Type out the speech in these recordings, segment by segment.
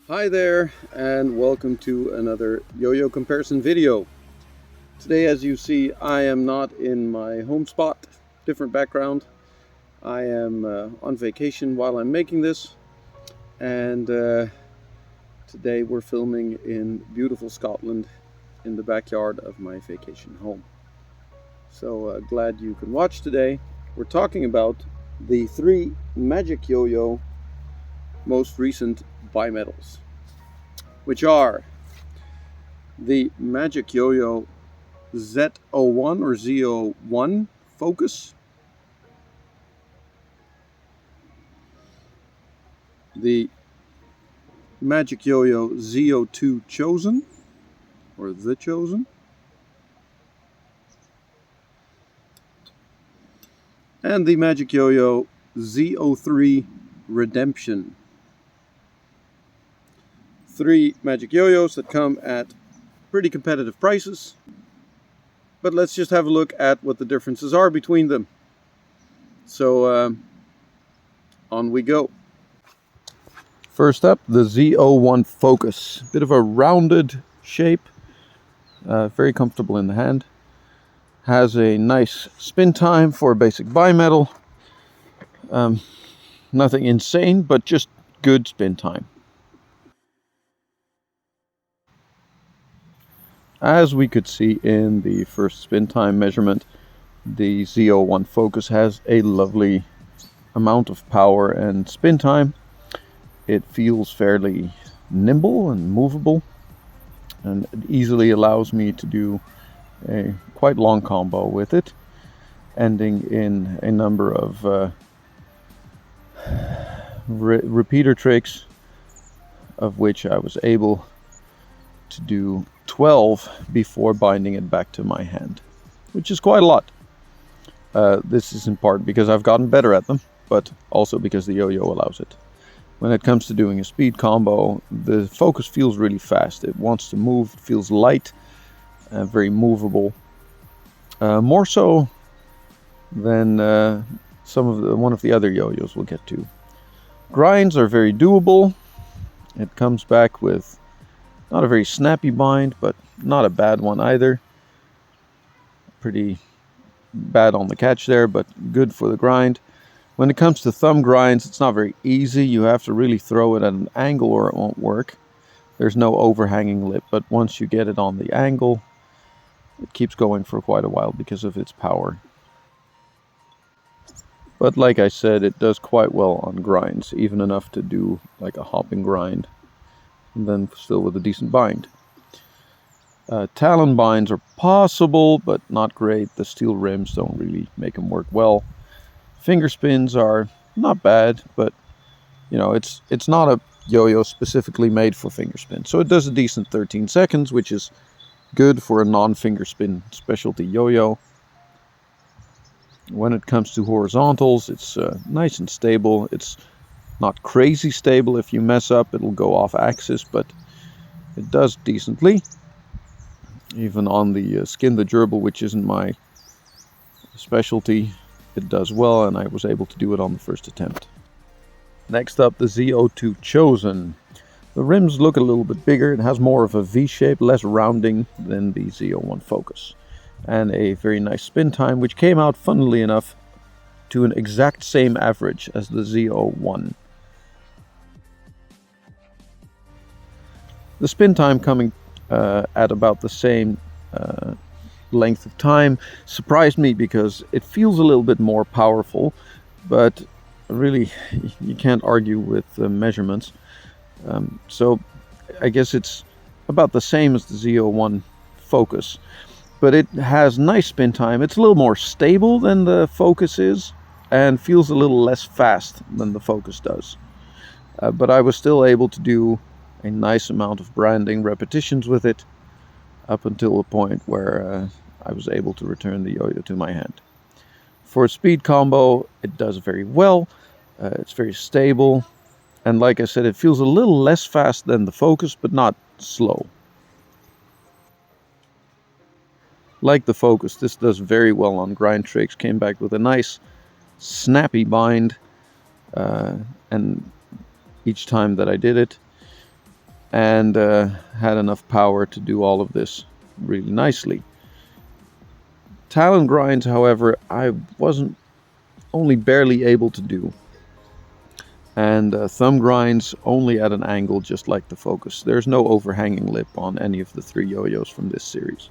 Hi there, and welcome to another yo-yo comparison video. Today, as you see, I am not in my home spot, different background. I am on vacation while I'm making this, and today we're filming in beautiful Scotland in the backyard of my vacation home. So glad you can watch today. We're talking about the three MagicYoyo most recent bimetals, which are the MagicYoyo Z01 or Z01 Focus, the MagicYoyo Z02 Chosen or The Chosen, and the MagicYoyo Z03 Redemption. Three MagicYoyos that come at pretty competitive prices, but let's just have a look at what the differences are between them. So on we go. First up, the Z01 Focus. Bit of a rounded shape, very comfortable in the hand. Has a nice spin time for a basic bimetal. Nothing insane, but just good spin time. As we could see in the first spin time measurement, the Z01 Focus has a lovely amount of power and spin time. It feels fairly nimble and movable, and it easily allows me to do a quite long combo with it, ending in a number of repeater tricks, of which I was able to do 12 before binding it back to my hand, which is quite a lot. This is in part because I've gotten better at them, but also because the yo-yo allows it. When it comes to doing a speed combo, the Focus feels really fast. It wants to move, it feels light, very movable. More so than one of the other yo-yos we'll get to. Grinds are very doable. It comes back with not a very snappy bind, but not a bad one either. Pretty bad on the catch there, but good for the grind. When it comes to thumb grinds, it's not very easy. You have to really throw it at an angle or it won't work. There's no overhanging lip, but once you get it on the angle, it keeps going for quite a while because of its power. But like I said, it does quite well on grinds, even enough to do like a hopping grind, and then still with a decent bind. Talon binds are possible, but not great. The steel rims don't really make them work well. Finger spins are not bad, but you know, it's not a yo-yo specifically made for finger spin. So it does a decent 13 seconds, which is good for a non-finger spin specialty yo-yo. When it comes to horizontals, it's nice and stable. It's not crazy stable. If you mess up, it'll go off axis, but it does decently. Even on the skin the gerbil, which isn't my specialty, it does well, and I was able to do it on the first attempt. Next up, the Z02 Chosen. The rims look a little bit bigger. It has more of a V shape, less rounding than the Z01 Focus, and a very nice spin time, which came out, funnily enough, to an exact same average as the Z01. The spin time coming at about the same length of time surprised me because it feels a little bit more powerful, but really you can't argue with the measurements. So I guess it's about the same as the Z01 Focus, but it has nice spin time. It's a little more stable than the Focus is and feels a little less fast than the Focus does. But I was still able to do a nice amount of branding repetitions with it up until the point where I was able to return the yo-yo to my hand. For a speed combo, it does very well. It's very stable, and like I said, it feels a little less fast than the Focus, but not slow. Like the Focus, this does very well on grind tricks. Came back with a nice snappy bind, and each time that I did it, and had enough power to do all of this really nicely. Talon grinds, however, I wasn't only barely able to do, and thumb grinds only at an angle, just like the Focus. There's no overhanging lip on any of the 3 yo-yos from this series.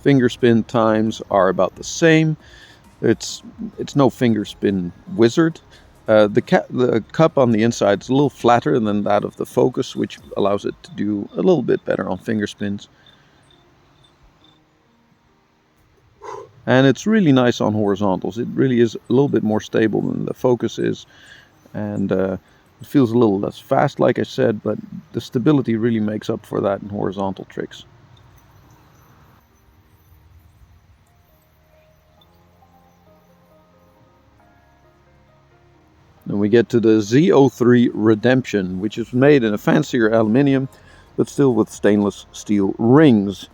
Finger spin times are about the same. It's no finger spin wizard. The cup on the inside is a little flatter than that of the Focus, which allows it to do a little bit better on finger spins. And it's really nice on horizontals. It really is a little bit more stable than the Focus is, and it feels a little less fast, like I said, but the stability really makes up for that in horizontal tricks. Then we get to the Z03 Redemption, which is made in a fancier aluminium, but still with stainless steel rings.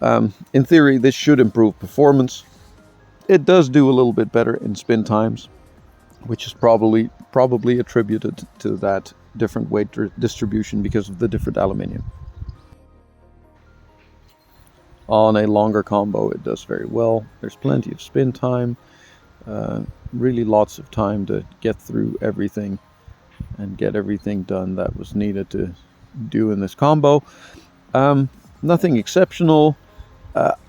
In theory, this should improve performance. It does do a little bit better in spin times, which is probably attributed to that different weight distribution because of the different aluminium. On a longer combo, it does very well. There's plenty of spin time. Really lots of time to get through everything and get everything done that was needed to do in this combo. Nothing exceptional.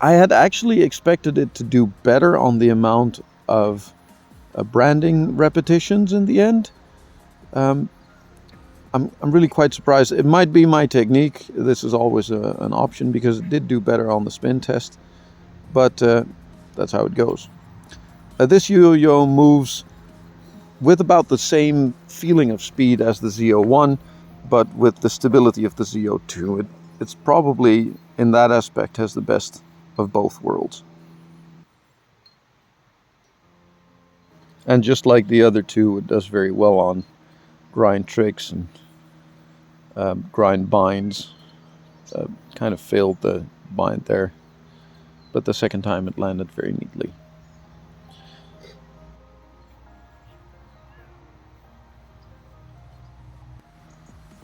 I had actually expected it to do better on the amount of branding repetitions in the end. I'm really quite surprised. It might be my technique. This is always an option because it did do better on the spin test, but that's how it goes. This yo-yo moves with about the same feeling of speed as the Z01, but with the stability of the Z02. It's probably, in that aspect, has the best of both worlds. And just like the other two, it does very well on grind tricks and grind binds. Kind of failed the bind there, but the second time it landed very neatly.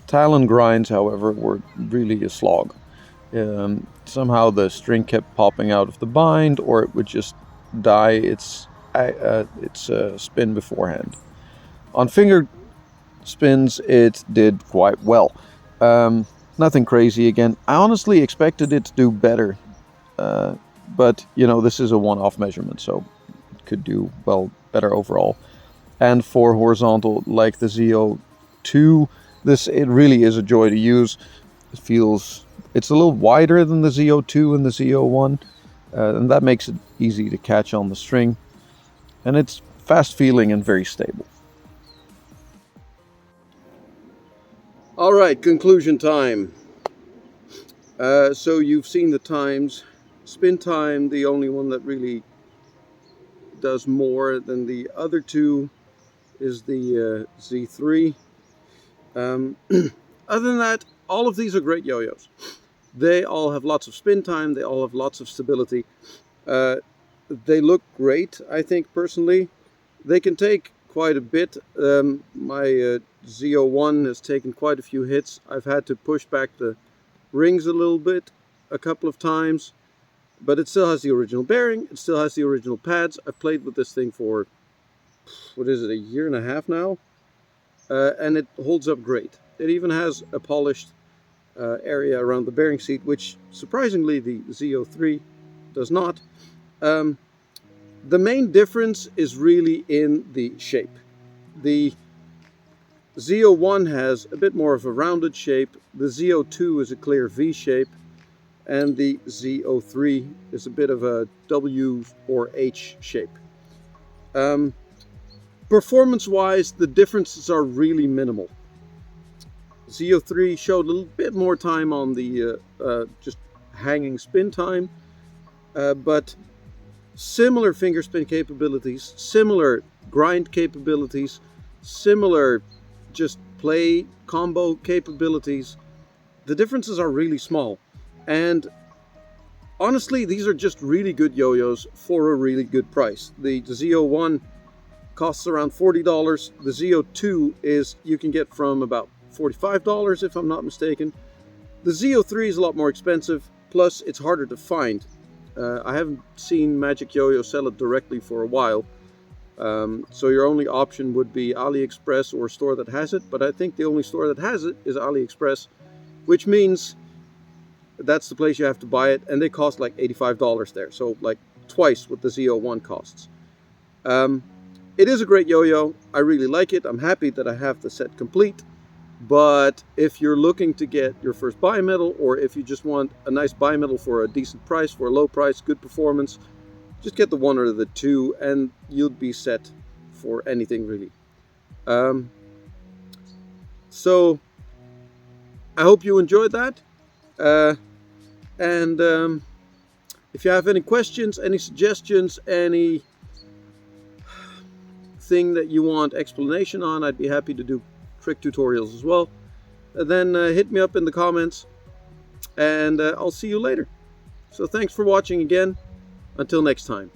Talon grinds, however, were really a slog. Somehow the string kept popping out of the bind, or it would just die its spin beforehand. On finger spins, it did quite well. Nothing crazy again. I honestly expected it to do better, but you know, this is a one-off measurement, so it could do well better overall. And for horizontal, like the Z02, it really is a joy to use. It's a little wider than the Z02 and the Z01, and that makes it easy to catch on the string. And it's fast feeling and very stable. All right, conclusion time. So you've seen the times. Spin time, the only one that really does more than the other two, is the Z03. Other than that, all of these are great yo-yos. They all have lots of spin time. They all have lots of stability. They look great, I think, personally. They can take quite a bit. My Z01 has taken quite a few hits. I've had to push back the rings a little bit, a couple of times, but it still has the original bearing. It still has the original pads. I've played with this thing for, what is it, a year and a half now? And it holds up great. It even has a polished area around the bearing seat, which surprisingly the Z03 does not. The main difference is really in the shape. The Z01 has a bit more of a rounded shape, the Z02 is a clear V shape, and the Z03 is a bit of a W or H shape. Performance-wise, the differences are really minimal. Z03 showed a little bit more time on the just hanging spin time, but similar finger spin capabilities, similar grind capabilities, similar just play combo capabilities. The differences are really small, and honestly, these are just really good yo-yos for a really good price. The Z01 costs around $40. The Z02 is, you can get from about $45 if I'm not mistaken. The Z03 is a lot more expensive, plus it's harder to find. I haven't seen MagicYoyo sell it directly for a while, so your only option would be AliExpress or a store that has it, but I think the only store that has it is AliExpress, which means that's the place you have to buy it, and they cost like $85 there, so like twice what the Z01 costs. It is a great yo-yo. I really like it. I'm happy that I have the set complete. But if you're looking to get your first bimetal, or if you just want a nice bimetal for a decent price, for a low price, good performance, just get the one or the two and you'll be set for anything really. So I hope you enjoyed that. If you have any questions, any suggestions, any thing that you want explanation on, I'd be happy to do trick tutorials as well. Then hit me up in the comments, and I'll see you later. So thanks for watching again. Until next time.